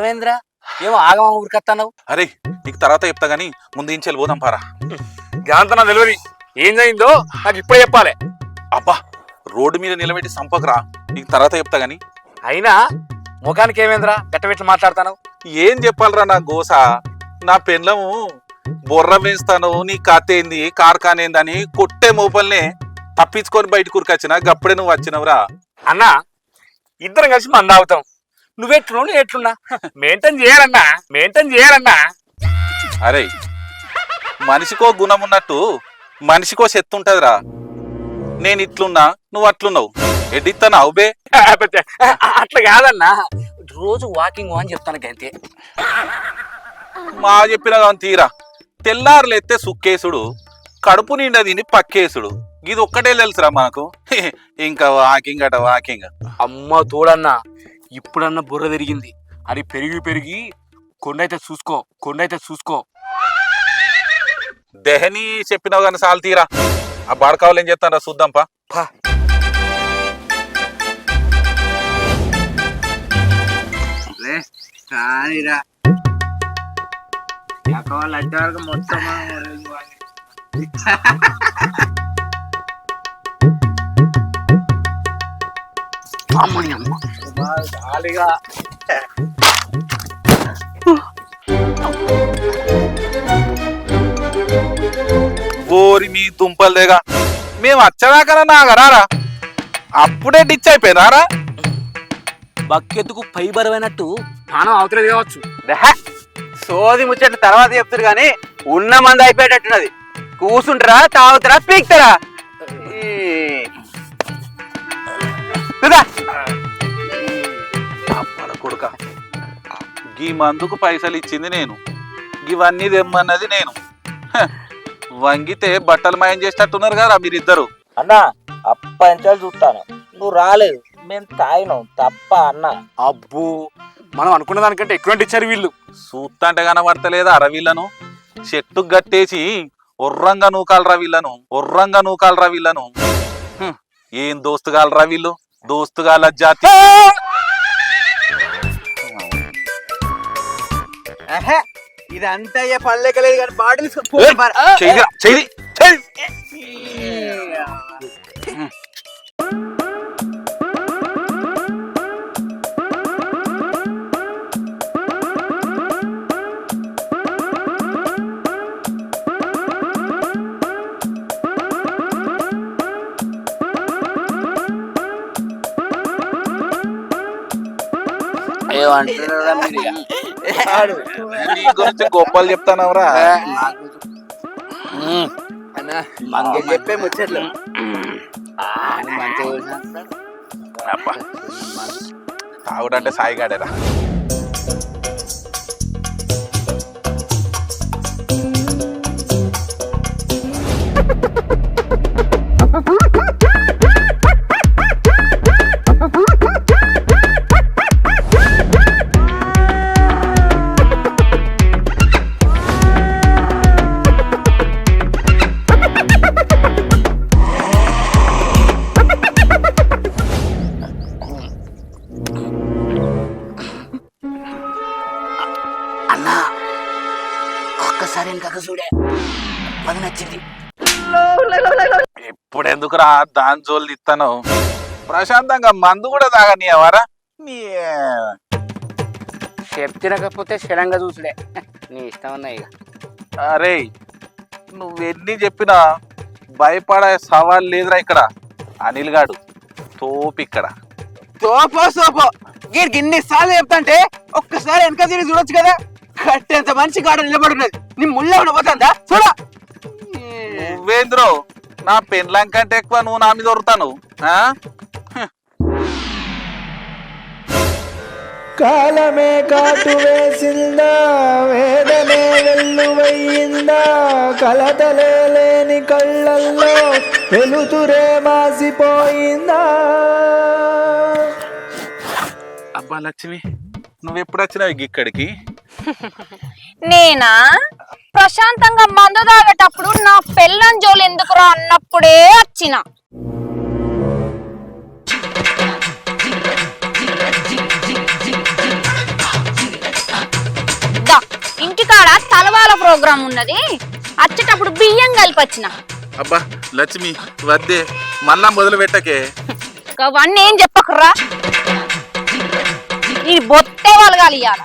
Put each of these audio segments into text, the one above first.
ఏమైందిరా? ఏమో ఆగమా ఊరికత్తావు? అరే నీకు తర్వాత చెప్తా గానీ ముందు ఇంచెల్ పోదాం పారా. గాంతన తెలియదు ఏం జరిగిందో నాకు ఇప్పుడే చెప్పాలి. అబ్బా రోడ్డు మీద నిలబెట్టి సంపకరా, నీకు తర్వాత చెప్తా గానీ. అయినా ముఖానికి ఏమైందిరా గట్టబెట్టి మాట్లాడతాను? ఏం చెప్పాలరా నా గోస. నా పెళ్ళము బొర్ర వేస్తాను, నీ కథేంది కార్ఖానేందని కొట్టే మోపల్నే తప్పించుకొని బయటకు ఉరికొచ్చిన. గప్పుడే నువ్వు వచ్చినవురా. అన్నా ఇద్దరం కలిసి మంద అవుతాం. నువ్వెట్లున్నావు నేను ఎట్లున్నా మెయింటైన్ చేయాలన్నా. అరే మనిషికో గుణం ఉన్నట్టు మనిషికో శక్తి ఉంటదిరా. నేను ఇట్లున్నా నువ్వు అట్లున్నావు, ఎడిస్తాను అవుబే. అట్లా కాదన్నా, రోజు వాకింగ్ అని చెప్తాను గంతే. మా చెప్పిన కానీ తీరా తెల్లారులెత్తే సుక్కేసుడు, కడుపు నిండా తిని పక్కేసుడు, ఇది ఒక్కటే తెలుసురా మనకు. ఇంకా వాకింగ్ అట వాకింగ్. అమ్మ తోడన్నా, ఇప్పుడన్నా బుర్ర తిరిగింది. అది పెరిగి పెరిగి కొండైతే చూసుకో. దెహని చెప్పినావు కానీ సాల్ తీరా. ఆ బాడకావులు ఏం చెప్తాను రా చూద్దాంపా. కానీరా వాళ్ళు అడ్డ వరకు మొత్తం ఖాళీగా ఓరి మీ దుంపలు దేగా, మేము వచ్చాకనా నాగరారా అప్పుడే డిచ్ అయిపోయినారా. బక్కెత్తుకు పై బరువైనట్టు ప్రాణం అవతలేదు కావచ్చు. సోది ముచ్చట్లు తర్వాత చెప్తారు కానీ ఉన్న మంది అయిపోయేటట్టున్నది. కూసుంటారా, తాగుతారా, పీక్తారా? కొడుక గీ మందుకు పైసలు ఇచ్చింది నేను, ఇవన్నీ తెమ్మన్నది నేను. వంగితే బట్టలు మాయం చేసేటట్టున్నారు కదా మీరిద్దరు. అన్నా అప్పంచాలు చూస్తాను, నువ్వు రాలేదు, మేము తాగినాం తప్ప అన్నా. అబ్బో మనం అనుకున్న దానికంటే ఎక్కువ ఇచ్చారు వీళ్ళు. సూత్తంటే కనబడతలేదా అరవీళ్ళను? చెట్టుకు గట్టేసి ఒర్రంగా నూకాలరా వీళ్ళను. ఏం దోస్తుగాలరా వీళ్ళు, దోస్తుగాల జాతి. ఇదంతా పల్లెకలేదు కానీ బాటిల్ నీ గురించి గొప్పలు చెప్తానవరా. మంగ చెప్పే ముచ్చట్లు తాగుడంటే సాయిగాడేరా. అన్నా ఒక్కసారి వెనక చూడే, అది నచ్చింది. ఇప్పుడెందుకురా దాని జోలు ఇస్తాను? ప్రశాంతంగా మందు కూడా తాగనియవారా? చెప్తినకపోతే క్షణంగా చూసుడే, నీ ఇష్టం అన్నా. ఇక అరే నువ్వెన్ని చెప్పినా భయపడే సవాల్ లేదురా ఇక్కడ. అనిల్ గాడు తోపు ఇక్కడ. సోపో గీడికి ఇన్ని సార్లు చెప్తాంటే ఒక్కసారి వెనక తిరిగి చూడొచ్చు కదా. కట్టేంత మనిషి కాడ నిలబడున్నది, నీ ముళ్ళ ఉండబోతుందా చూడ. నువ్వేంద్రో నా పెండ్లం కంటే ఎక్కువ నువ్వు నా మీద దొరుకుతాను. కాలమే కాటు వేసిందా, వేదనే వెల్లువయ్యిందా, కలతలే లేని కళ్ళల్లో వెలుతురే మాసిపోయిందా. అబ్బా లక్ష్మి, నువ్వెప్పుడు వచ్చినావు ఇక్కడికి? నేనా ప్రశాంతంగా మందు తాగేటప్పుడు నా పెళ్ళం జోలు ఎందుకురా అన్నప్పుడే వచ్చిన. చుట్టాల ప్రోగ్రాం ఉన్నది, వచ్చేటప్పుడు బియ్యం కలిపి వచ్చిన. అబ్బా లక్ష్మి వద్దే మళ్ళా మొదలు పెట్టకే. అవన్నీ ఏం చెప్పకుర్రా, ఈ బొత్తే వాళ్ళగాలి ఇయ్యాల.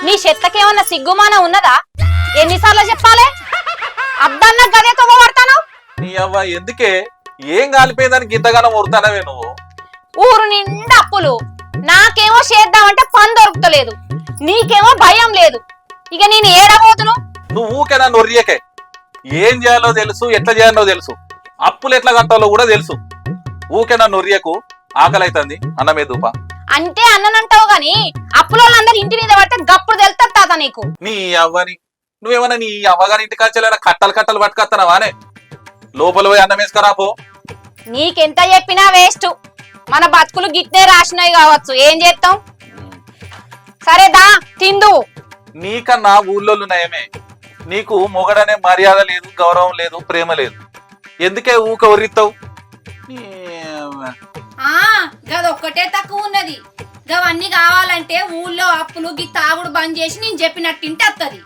నీ చెత్తకేమన్నా సిగ్గుమాన ఉన్నదా? ఎన్నిసార్లు చెప్పాలి? అద్దన్న గదే తొగబడతాను. నీ అవ్వ ఎందుకే ఏం కాలిపోయేదానికి ఇంతగానో ఊరుతానవే నువ్వు? ఊరు నిండా అప్పులు, నాకేమో చేద్దామంటే పని దొరుకుతలేదు, నీకేమో భయం లేదు. ఇక నేను ఏడబోతును? నువ్వు ఊకేనా నొర్రియకే. ఏం చేయాలో తెలుసు, ఎట్లా చేయాలో తెలుసు, అప్పులు ఎట్లా కట్టాలో కూడా తెలుసు. ఊకేనా నొర్రియకు. ఆకలి అవుతుంది, అన్నమే దూప. అంటే అన్ననంటావు గాని అప్పులోళ్ళందరూ ఇంటి మీద పడితే గప్పుడు తెలుస్తుంది తాత నీకు. నీ అవ్వని నువ్వేమన్నా నీ అవ్వగారి ఇంటికి వచ్చేలా కట్టలు కట్టలు పట్టుకొస్తున్నావానే? లోపల పోయి అన్నం వేసుకురాపో. నీకెంత చెప్పినా వేస్ట్, మన బతుకులు గిట్నే రాసినాయి కావచ్చు, ఏం చేస్తాం? సరేదా తిందు. నీకన్నా ఊళ్ళో నయమే. నీకు మొగడనే మర్యాద లేదు, గౌరవం లేదు, ప్రేమ లేదు. ఎందుకే ఊక ఒర్రిస్తావు? గదొక్కటే తక్కువ ఉన్నది, గవన్నీ కావాలంటే ఊళ్ళో అప్పులు గి తాగుడు బంద్ చేసి నేను చెప్పినట్టు ఇంటి వస్తుంది.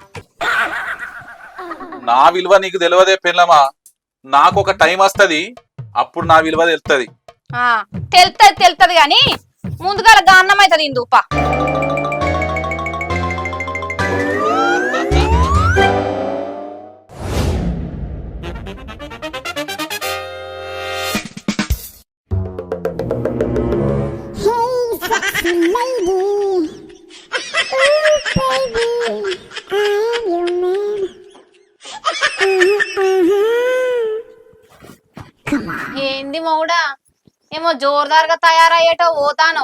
నా విలువ నీకు తెలియదే పిల్లమా. నాకు ఒక టైం వస్తది, అప్పుడు నా విలువ తెలుస్తుంది. తెలుస్తుంది గాని ముందుగా అన్నం అవుతుంది ఇందుపా. ఏంది మౌడా ఏమో జోరుదారుగా తయారయ్యేటో పోతాను.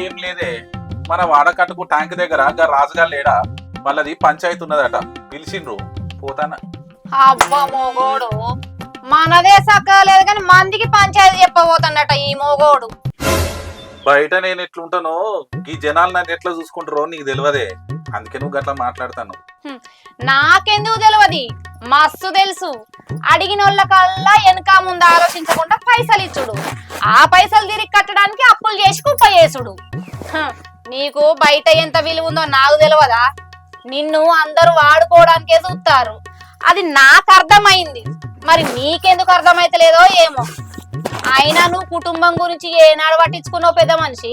ఏం లేదే, మన వాడకట్టుకు ట్యాంక్ దగ్గర రాజుగా లేడా, వాళ్ళది పంచాయతీ ఉన్నదట, పిలిచిండ్రు పోతానా. అబ్బా మోగోడు మనదే సక్కలేదు కానీ మందికి పంచాయతీ చెప్పబోతాడట ఈ మోగోడు. బయట నేను ఎట్లుంటానో ఈ జనాలు నన్ను ఎట్లా చూసుకుంటారో నీకు తెలియదే, అందుకే నువ్వు గట్లా మాట్లాడతాను. నాకెందుకు తెలియదు, మస్తు తెలుసు. అడిగిన వాళ్ళకల్లా వెనక ముందు ఆలోచించకుండా పైసలు ఇచ్చుడు, ఆ పైసలు తిరిగి కట్టడానికి అప్పులు చేసి కుప్ప చేసుడు. నీకు బయట ఎంత విలువ ఉందో నాకు తెలియదా? నిన్ను అందరూ వాడుకోవడానికే చూస్తారు, అది నాకు అర్థమైంది. మరి నీకెందుకు అర్థమైతలేదో ఏమో. అయినా నువ్వు కుటుంబం గురించి ఏనాడు పట్టించుకున్నావు పెద్ద మనిషి?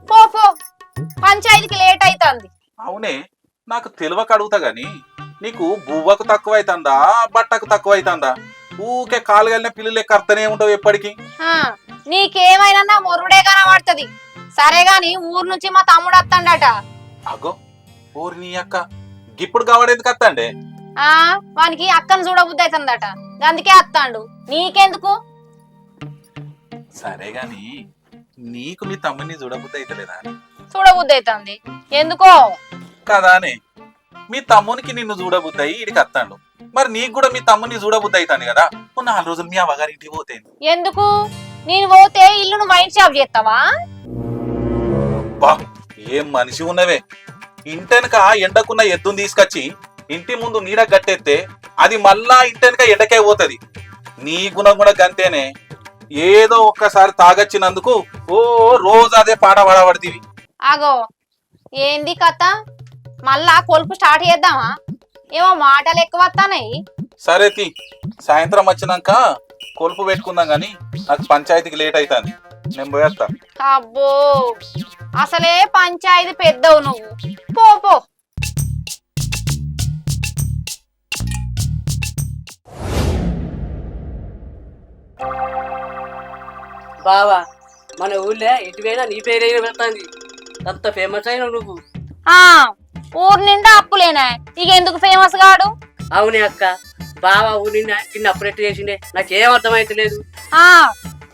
పో పో, పంచాయతీకి లేట్ అవుతుంది. అవునే, నాకు తెలివక అడుగుతా గాని నీకు బువ్వకు తక్కువ అవుతుందా, బట్టకు తక్కువ అవుతుందా? ఊకే కాలు కలిన పిల్లలు కర్తనే ఉండవు ఎప్పటికీ. నీకేమైనా నా మొరుడే కనబడుతుంది. సరే గాని ఊరు నుంచి మా తమ్ముడు వస్తాడట. అగో ఊరి నీ అక్క గిప్పుడు కావడేందుకు వస్తాండే? వానికి అక్కను చూడబుద్ధి అవుతుందట, అందుకే వస్తాడు. నీకెందుకు? సరే గాని నీకు మీ తమ్ముని చూడబుద్ధి అవుతలేదా? చూడబుద్ధి అవుతుంది. ఎందుకో కదానే, మీ తమ్మునికి నిన్ను చూడబుద్ధి అయ్యి ఇడికి వస్తాడు. మరి నీకు కూడా మీ తమ్ముని చూడబుద్ధి అవుతాను కదా. 4 రోజులు మీ అవ్వగారి ఇంటికి పోతే ఎందుకు? నేను పోతే ఇల్లును వైన్ షాప్ చేస్తావా? బా ఏం మనిషి ఉన్నవే. ఇంటెనక ఎండకున్న ఎద్దును తీసుకొచ్చి ఇంటి ముందు నీడ గట్టెత్తే అది మళ్ళా ఇంటెనక ఎండకే పోతుంది. నీ గుణం కూడా గంతేనే. ఏదో ఒక్కసారి తాగొచ్చినందుకు ఓ రోజు అదే పాట పడబడితివి. ఆగో ఏంది కథ? మళ్ళా కొలుపు స్టార్ట్ చేద్దామా? ఏమో మాటలు ఎక్కువ వస్తానాయి. సరే తి, సాయంత్రం వచ్చినాక కొలుపు పెట్టుకుందాం గాని నాకు పంచాయతీకి లేట్ అవుతుంది, నేను పోయేస్తా. అబ్బో అసలే పంచాయతీ పెద్దవు నువ్వు, పో పో. బావా మన ఊళ్ళో ఎటువైనా నీ పేరైనా పెడుతుంది, అంత ఫేమస్ అయినా నువ్వు. ఊరు నిండా అప్పులేనా, ఇక ఎందుకు ఫేమస్ కాడు? అవునే అక్క, బావ ఊరి కింద అప్పుడెట్టు చేసిండే నాకేం అర్థమైతలేదు.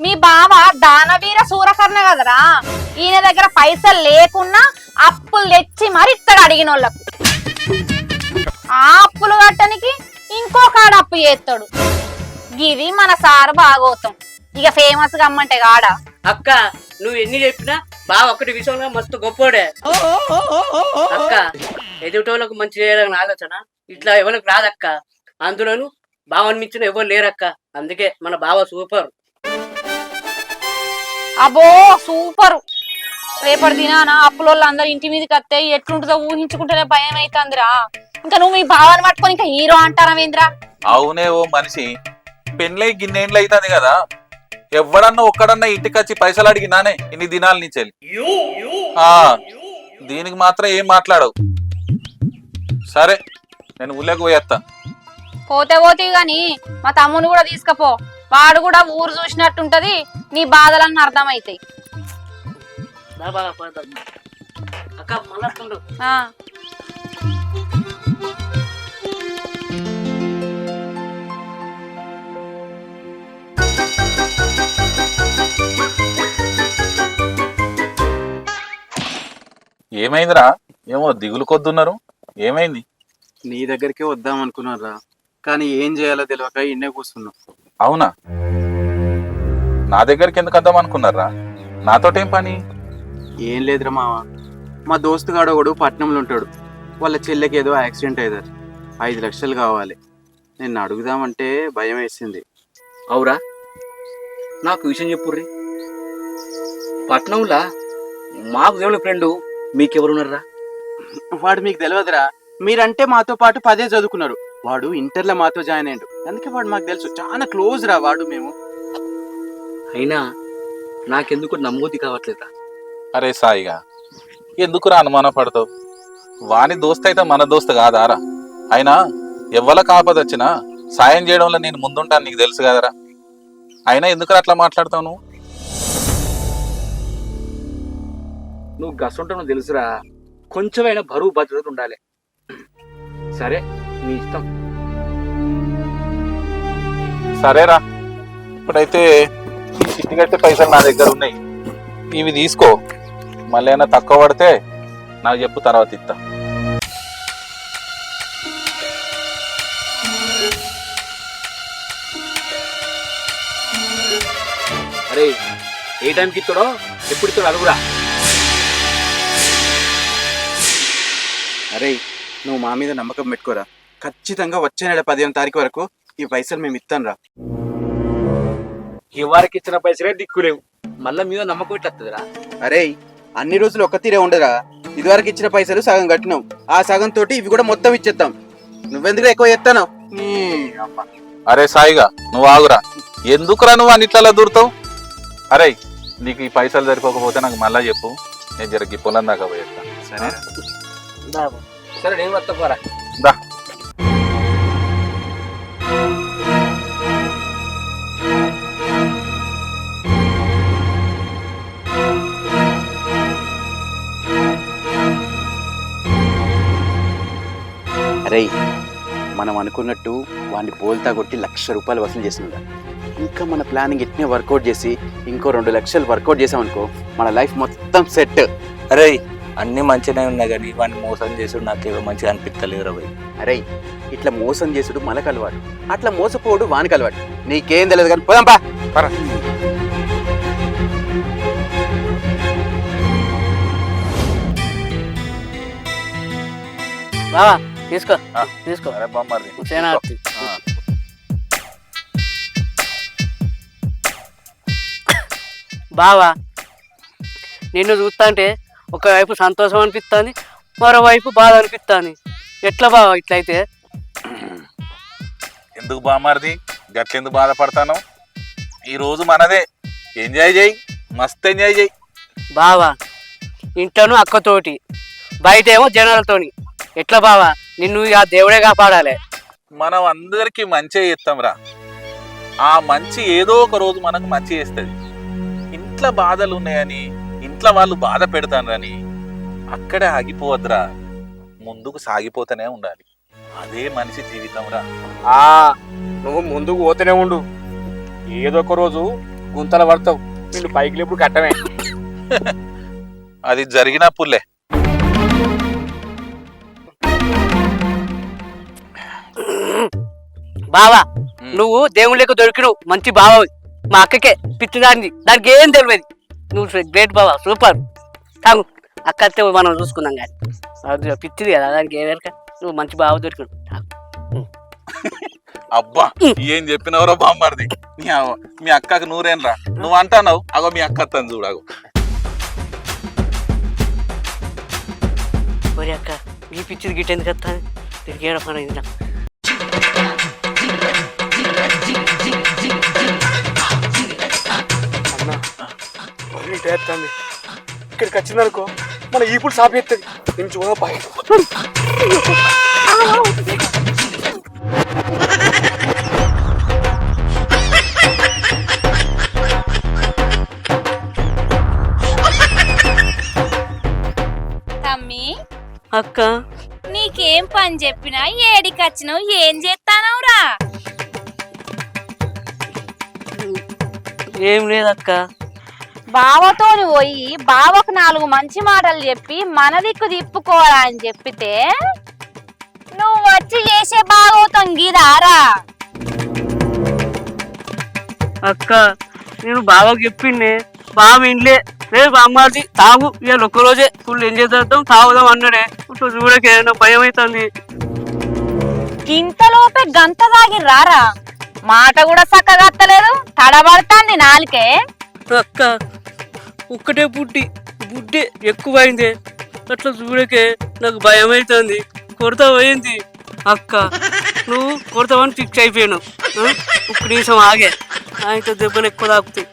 మీ బావ దానవీర సూరకర్ణ కదరా, ఈయన దగ్గర పైసలు లేకున్నా అప్పులు తెచ్చి మరి ఇస్తాడు అడిగిన వాళ్ళకు. ఆ అప్పులు కట్టనికి ఇంకో కాడ అప్పు చేస్తాడు. గిది మన సారు బాగోతాం. ఇక ఫేమస్ గా అమ్మంటే కాడా? అక్క నువ్వు ఎన్ని చెప్పినా బావ ఒక్కటి విషయంలో మస్తు గొప్పోడే. అక్క ఎదుటోళ్ళకు మంచి చేయడానికి ఆలోచన ఇట్లా ఎవరికి రాదక్క. అందులోను బావని మించిన ఎవరు లేరక్క. అందుకే మన బావ సూపర్. అబ్బో సూపర్. రేపటి దినాన అప్పులోళ్ళు అందరు ఇంటి మీదకి వస్తే ఎట్లుంటుందో ఊహించుకుంటేనే భయం అవుతుందిరా. ఇంకా నువ్వు మీ భావాన్ని పట్టుకొని ఇంకా హీరో అంటారావేంద్రా? అవునే ఓ మనిషి, పెళ్ళై గిన్నేండ్లు అవుతుంది కదా, ఎవడన్నా ఒక్కడన్నా ఇంటికి వచ్చి పైసలు అడిగినానే ఇన్ని దినాల నుంచి. దీనికి మాత్రం ఏం మాట్లాడవు. సరే నేను ఊళ్ళోకి పోయేస్తా. పోతే పోతే గాని మా తమ్ముని కూడా తీసుకపో. వాడు కూడా ఊరు చూసినట్టుంటది, నీ బాధలన్నీ అర్థమైతాయి. అక్క మళ్ళీ ఆ ఏమైందిరా? ఏమో దిగులు కొద్దున్నారు, ఏమైంది? నీ దగ్గరికే వద్దాం అనుకున్నారా, కానీ ఏం చేయాలో తెలియక ఇన్నే కూర్చున్నాం. అవునా? నా దగ్గరికి ఎందుకు వద్దాం అనుకున్నారా? నాతోటేం పని? ఏం లేదురా మావ, మా దోస్తుగాడు ఒకడు పట్నంలో ఉంటాడు. వాళ్ళ చెల్లెకి ఏదో యాక్సిడెంట్ అయ్యారు, 5 లక్షలు కావాలి. నిన్ను అడుగుదామంటే భయం వేసింది. అవురా, నాకు విషయం చెప్పుర్రి. పట్నంలా మాకు దేవుని ఫ్రెండు మీకెవరున్నారా? వాడు మీకు తెలియదురా, మీరంటే మాతో పాటు 10 చదువుకున్నారు. వాడు ఇంటర్లో మాతో జాయిన్ అయ్యాడు, అందుకే వాడు మాకు తెలుసు. చాలా క్లోజ్ రా వాడు. మేము అయినా నాకెందుకు నమ్మబుద్ధి కావట్లేదా? అరే సాయిగా, ఎందుకురా అనుమానం పడతావు? వాని దోస్త్ అయితే మన దోస్త్ కాదారా? అయినా ఎవ్వలకు ఆపదొచ్చినా సాయం చేయడంలో నేను ముందుంటాను, నీకు తెలుసు కదరా. అయినా ఎందుకురా అట్లా మాట్లాడతావు నువ్వు? నువ్వు గసంటావు తెలుసురా, కొంచెమైనా బరువు భద్రత ఉండాలి. సరే నీ ఇష్టం. సరేరా, ఇప్పుడైతే చిట్టి కట్టే పైసలు నా దగ్గర ఉన్నాయి, ఇవి తీసుకో. మళ్ళీ ఏమైనా తక్కువ పడితే నాకు చెప్పు, తర్వాత ఇస్తా. అరే ఏ టైంకి ఇస్తాడో ఎప్పుడు ఇస్తాడో అడుగురా. అరే నువ్వు మా మీద నమ్మకం పెట్టుకోరా, ఖచ్చితంగా వచ్చే నెల 15వ తారీఖు వరకు ఈ పైసలు మేము ఇస్తాం రా. ఇవారికి ఇచ్చిన పైసలే దిక్కులేవు, మళ్ళా మీద నమ్మకం ఇట్లరా? అరే అన్ని రోజులు ఒక్క తీరే ఉండదురా. ఇదివరకు ఇచ్చిన పైసలు సగం కట్టినాం, ఆ సగం తోటి ఇవి కూడా మొత్తం ఇచ్చేస్తాం. నువ్వెందుకు ఎక్కువ చెప్తాను? అరే సాయిగా, నువ్వు ఆగురా. ఎందుకురా నువ్వు అన్నిట్లా దూరుతావు? అరే నీకు ఈ పైసలు సరిపోకపోతే నాకు మళ్ళా చెప్పు, నేను జరగి పొలం దాకా పోయేస్తా. సరే సరే నేను వస్తా పోరా. దా. అరే మనం అనుకున్నట్టు వాడిని బోల్తా కొట్టి 1,00,000 రూపాయలు వసూలు చేసిందా. ఇంకా మన ప్లానింగ్ ఇట్నే వర్కౌట్ చేసి ఇంకో 2 లక్షలు వర్కౌట్ చేసామనుకో, మన లైఫ్ మొత్తం సెట్. అరే అన్ని మంచిగానే ఉన్నాయి కానీ వాడిని మోసం చేసుడు నాకేమో మంచిగా అనిపిస్తలేదు రా. అరే ఇట్లా మోసం చేసుడు మనకు అలవాటు, అట్లా మోసపోడు వానికి అలవాటు. నీకేం తెలియదు కానీ పోదాంపా. బావా తీసుకో తీసుకో. అరే బొమ్మది సేనార్తి. బావా నిన్ను చూస్తాంటే ఒకవైపు సంతోషం అనిపిస్తుంది, మరోవైపు బాధ అనిపిస్తుంది. ఎట్లా బావా ఇట్లయితే? ఎందుకు బామారిది గట్లెందుకు బాధపడతాను? ఈ రోజు మనదే, ఎంజాయ్ చేయి, మస్తు ఎంజాయ్ చేయి. బావా ఇంట్లోనూ అక్కతోటి, బయట ఏమో జనాలతోని. ఎట్లా బావా నిన్ను ఆ దేవుడే కాపాడాలి. మనం అందరికి మంచి చేస్తాం రా, ఆ మంచి ఏదో ఒక రోజు మనకు మంచి చేస్తుంది. ఇంట్లో బాధలు ఉన్నాయని ఇంట్లో వాళ్ళు బాధ పెడతానని అక్కడే ఆగిపోవద్దురా, ముందుకు సాగిపోతూనే ఉండాలి. అదే మనిషి జీవితం రా. నువ్వు ముందుకు పోతూనే ఉండు, ఏదో ఒక రోజు గుంతల పడతావు. నిన్ను పైకి లేపుడు కట్టమే. అది జరిగినప్పుడులే. బావా నువ్వు దేవుని లెక్క దొరికినావు, మంచి బావ. మా అక్కకే పిచ్చిదాన్ని, దానికి ఏం తెలియదు. నువ్వు గ్రేట్ బావా, సూపర్. తాగు అక్క అత్తే మనం చూసుకుందాం కానీ అది పిచ్చిది కదా దానికి ఏమేరక నువ్వు మంచి బావ దొరికిడు అబ్బా ఏం చెప్పినవరా బామ్మర్ది మీ అక్కకు నూరేనరా నువ్వు అంటావు అగో మీ అక్క అత్తని చూడగు ఒరే అక్క ఈ పిచ్చిది గిట్ట ఎందుకు వస్తా తిరిగి ఏడ పని అయింది నాకు. అన్న ఇక్కడికి వచ్చిందనుకో మన ఇప్పుడు సాపేస్తుంది నేను చూడబాయ్ తమ్మి అక్క నీకేం పని చెప్పినా ఏడికి వచ్చినావు ఏం చేస్తానవురా? ఏం లేదక్క బావతోని పోయి బావకు 4 మంచి మాటలు చెప్పి మన దిక్కు తిప్పుకోరా అని చెప్పితే నువ్వు వచ్చి చేసే బాగోతాం గీదారా? అక్క నేను బాగా చెప్పిండే బావ ఇంట్లే రేపు అమ్మాది తాగు ఇవాళ ఒక్కరోజే ఫుల్ ఎంజాయ్ చేద్దాం తాగుదాం అన్నాడే ఇప్పుడు చూడకే నా భయం అవుతుంది. ఇంతలోపే గంత దాగి రారా? మాట కూడా చక్కగా అత్తలేదు, తడబడతాంది నాలుకే. అక్క ఒక్కటే బుడ్డే ఎక్కువైంది అట్లా చూడకే నాకు భయం అవుతుంది. కొరత పోయింది అక్క నువ్వు కొడతావని ఫిక్స్ అయిపోయాను. ఒక్క నిమిషం ఆగే ఆయనతో దెబ్బలు ఎక్కువ తాకుతాయి.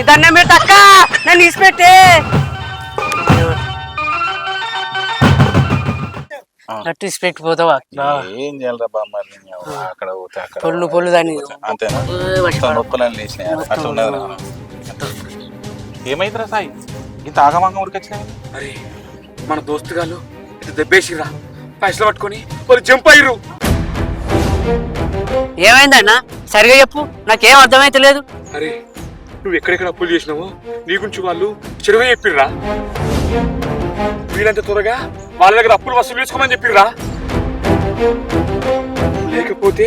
దండం పెట్టక్క నన్ను ఇసిపెట్టే అట్టు ఇసిపెట్టి పోతావా? ఏం చేయాలరా బామ్మర్ది అక్కడ పోతే అక్కడ పొల్లు దాన్ని అంతేనా నొప్పులని లేచినాయి అట్లా ఉన్నది. ఏమైందిరా సాయి ఇంత ఆగమాగం ఉరికొచ్చినాయి? అరే మన దోస్తుగాళ్ళు ఇటు దెబ్బేసిరా పైసలు పట్టుకొని వాళ్ళు జంప్ అయ్యారు. ఏమైందన్నా సరిగా చెప్పు నాకేం అర్థమైతే లేదు. అరే నువ్వు ఎక్కడెక్కడ అప్పులు చేసినావో నీ గురించి వాళ్ళు చెరువే చెప్పిర్రా. వీళ్ళంత త్వరగా వాళ్ళ దగ్గర అప్పులు వసూలు చేసుకోమని చెప్పిర్రా. లేకపోతే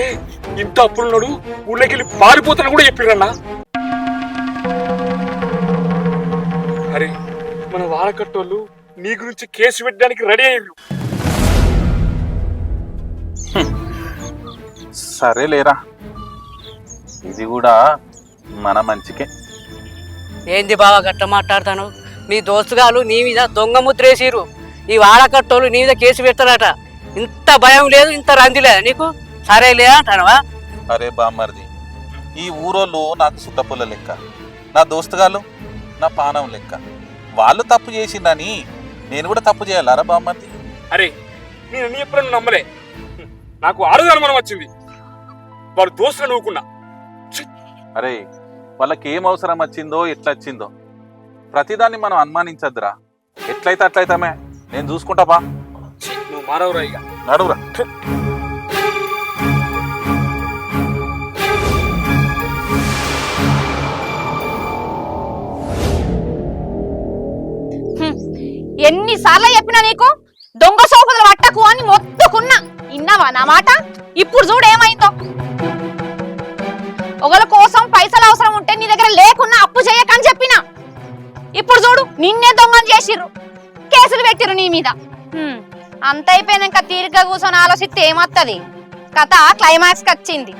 ఇంత అప్పులున్నాడు ఊళ్ళోకి వెళ్ళి పారిపోతాను కూడా చెప్పిర్రన్నా. అరే మన వాడకట్టోళ్ళు నీ గురించి కేసు పెట్టడానికి రెడీ అయ్యారు. సరే లేరా ఇది కూడా మన మంచికే. ఏంది బావా గట్ట మాట్లాడతాను? నీ దోస్తుగాలు నీ మీద దొంగ ముద్రేసిరు. ఈ వాడకట్టోళ్ళు నీ మీద కేసు పెడతారట. ఇంత భయం లేదు ఇంత రంది లేదా నీకు? సరే లే అంటానవా? అరే బామ్మర్ది ఈ ఊరోళ్ళు నాకు సుట్టపుల్ల లెక్క, నా దోస్తుగాళ్ళు నా పానం లెక్క. వాళ్ళు తప్పు చేసిందని నేను కూడా తప్పు చేయాలరా బామ్మర్ది? అరే నేను నీ ఎప్పుడు నమ్మలే. నాకు ఆరుది అనుమానం వచ్చింది. వాడు దోస్తులు నువ్వుకున్నా. అరే వాళ్ళకి ఏం అవసరం వచ్చిందో ఎట్లా వచ్చిందో ప్రతిదాన్ని మనం అనుమానించద్దురా. ఎట్లయితే అట్లయితామే నేను చూసుకుంటా బా. నువ్వు మారవురా ఇక నడువురా. ఎన్నిసార్లు చెప్పినా నీకు దొంగ సోకులు పట్టకు అని మొత్తుకున్నా. ఇన్నావా నా మాట? ఇప్పుడు చూడు ఏమైందో. ఒకళ్ళ కోసం పైసలు అవసరం ఉంటే నీ దగ్గర లేకున్నా అప్పు చేయకని చెప్పినా. ఇప్పుడు చూడు నిన్నే దొంగని చేసిర్రు, కేసులు పెట్టిరు నీ మీద. అంత అయిపోయినాక తీరిగ్గా కూర్చొని ఆలోచిస్తే ఏమత్తది? కథ క్లైమాక్స్ కి వచ్చింది.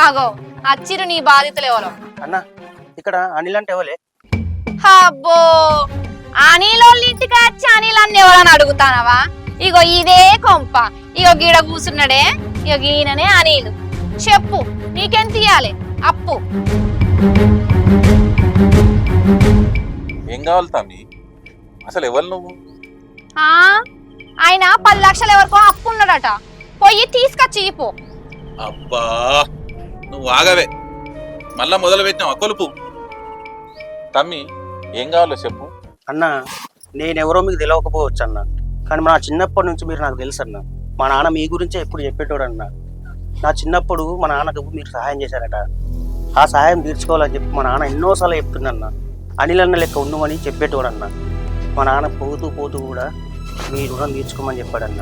ఆగో వచ్చిరు నీ బాధితులు ఎవరో. అన్నా ఇక్కడ అనిల్ అంటే ఎవలే? అబ్బో అనిలోళ్ళ ఇంటికి వచ్చి అనిల్ అన్ని ఎవరని అడుగుతానవా? ఇగో ఇదే కొంప. ఇగో గీడ కూర్చున్నాడే, ఇగో గీననే అనిల్. చెప్పు నీకెంత ఇయ్యాలి అప్పు? ఏం కావాలి తమ్మి? అసలు ఎవరు నువ్వు? ఆయన 10 లక్షలు ఎవరికో అప్పు ఉన్నాడట, పోయి తీసుకొచ్చి పో. అబ్బా నువ్వు ఆగవే, మళ్ళా మొదలు పెట్టినావు కొలుపు. తమ్మి ఏం కావాలో చెప్పు. అన్నా నేనెవరో మీకు తెలియకపోవచ్చు అన్న. కానీ నా చిన్నప్పటి నుంచి మీరు నాకు తెలుసు అన్న. మా నాన్న మీ గురించే ఎప్పుడు చెప్పేటోడు అన్న. నా చిన్నప్పుడు మా నాన్నకు మీరు సహాయం చేశారట. ఆ సహాయం తీర్చుకోవాలని చెప్పి మా నాన్న ఎన్నోసార్లు చెప్తుందన్న. అనిల్ అన్న లెక్క ఉండమని చెప్పేటోడు అన్న. మా నాన్న పోతూ పోతూ కూడా మీ రుణం తీర్చుకోమని చెప్పాడన్న.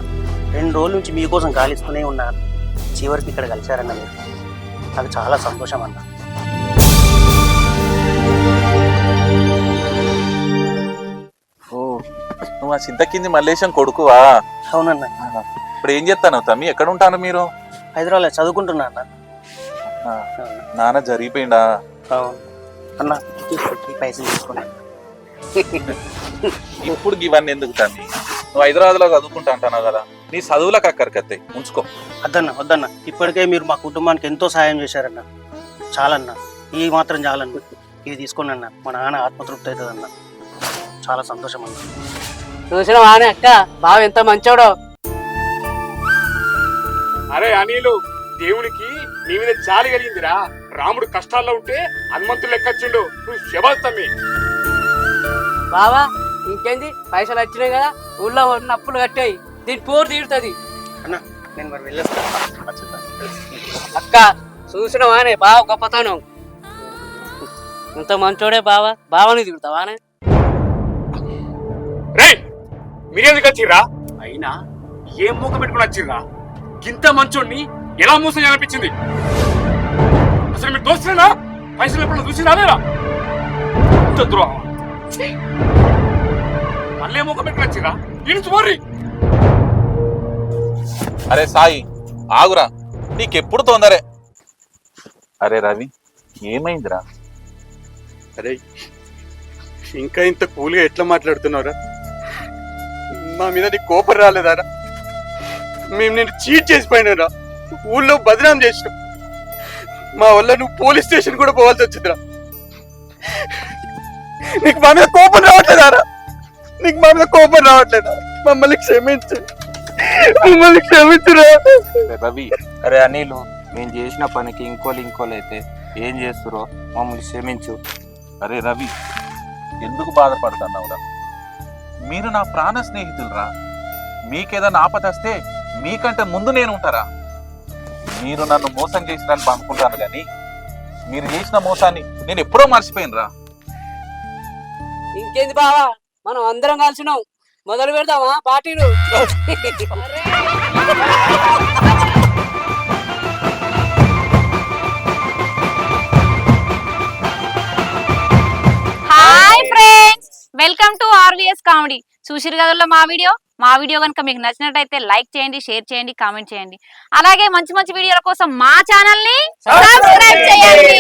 2 రోజుల నుంచి మీకోసం గాలిస్తూనే ఉన్నాను. చివరికి ఇక్కడ కలిశారన్న మీరు. నాకు చాలా సంతోషం అన్న. ఓ నువ్వు ఆ చింతకింది మల్లేశం కొడుకువా? అవునన్న. ఇప్పుడు ఏం చేస్తాను తమ్మి? ఎక్కడ ఉంటాను మీరు? హైదరాబాద్లో చదువుకుంటున్నా అన్న. నాన్న జరిగిపోయిందా? అవును అన్న. ఈ పైసలు తీసుకున్నాను. ఇప్పుడు ఇవన్నీ ఎందుకు తమ్మి? నువ్వు హైదరాబాద్ లో చదువుకుంటా అంటున్నావు కదా, నీ చదువులకు అక్కడికత్తాయి, ఉంచుకో. వద్దన్న. ఇప్పటికే మీరు మా కుటుంబానికి ఎంతో సహాయం చేశారన్న. చాలన్న, ఈ మాత్రం చాలన్న. ఇది తీసుకోండి అన్న. మా నాన్న ఆత్మతృప్తి అవుతుంది అన్న. చాలా సంతోషం అన్న. చూసినావా అక్క బావ ఎంత మంచోడో. అరే అనిలు, దేవునికి నీ మీద జాలి కలిగిందిరా. రాముడు కష్టాల్లో ఉంటే హనుమంతుడు లెక్కొచ్చిండు. నువ్వు శబాస్తమ్మి. బావా ఇంకేంది, పైసలు వచ్చినాయి కదా, ఊళ్ళో ఉన్న అప్పులు కట్టాయి, దీని పోరు తీరుతుంది. అన్న నేను మరి వెళ్ళేస్తాను. అక్క చూసినావానే బావ గొప్పతనం. ఇంత మంచోడే బావా, బావని తిడతావానే. రే మీరెందుకు వచ్చిర్రా? అయినా ఏం మూక పెట్టుకుని వచ్చిర్రా? ఇంత మంచోడిని ఎలా మోసం చేయాలనిపించింది? అసలు మీరు దోస్తులేనా? పైసలు ఎప్పుడు చూసి రాలేరా? ఇంత ద్రోహం. మళ్ళీ మూక పెట్టుకుని వచ్చిర్రా? ఇంటి పోర్రి. అరే సాయి ఆగురా, నీకెప్పుడు తొందరే. అరే రవి ఏమైందిరా? అరే ఇంకా ఇంత కూల్గా ఎట్లా మాట్లాడుతున్నావురా? మా మీద నీ కోపం రాలేదారా? మేము నేను చీట్ చేసిపోయినారా, ఊళ్ళో బదనాం చేసినాం. మా వల్ల నువ్వు పోలీస్ స్టేషన్ కూడా పోవాల్సి వచ్చిందిరా. నీకు మా మీద కోపం రావట్లేదారా? నీకు మా మీద కోపం రావట్లేదా? మమ్మల్ని క్షమించు, మమ్మల్ని క్షమించురా రవి. అరే అనిలు, మేము చేసిన పనికి ఇంకోలు అయితే ఏం చేస్తురో మమ్మల్ని క్షమించు. అరే రవి ఎందుకు బాధపడుతున్నావురా? మీరు నా ప్రాణ స్నేహితులరా. మీకేదైనా ఆపదస్తే మీకంటే ముందు నేను ఉంటారా? మీరు నన్ను మోసం చేసినని అనుకుంటాను కానీ మీరు చేసిన మోసాన్ని నేను ఎప్పుడో మర్చిపోయినరా. ఇంకేంది బావా, మనం అందరం కలిసినాం, మొదలు పెడదామా పార్టీలు? Hi friends, welcome to RVS comedy. చూసిరు కదల్లో మా వీడియో కనుక మీకు నచ్చినట్టయితే లైక్ చేయండి, షేర్ చేయండి, కామెంట్ చేయండి. అలాగే మంచి మంచి వీడియోల కోసం మా ఛానల్ ని సబ్స్క్రైబ్ చేయండి.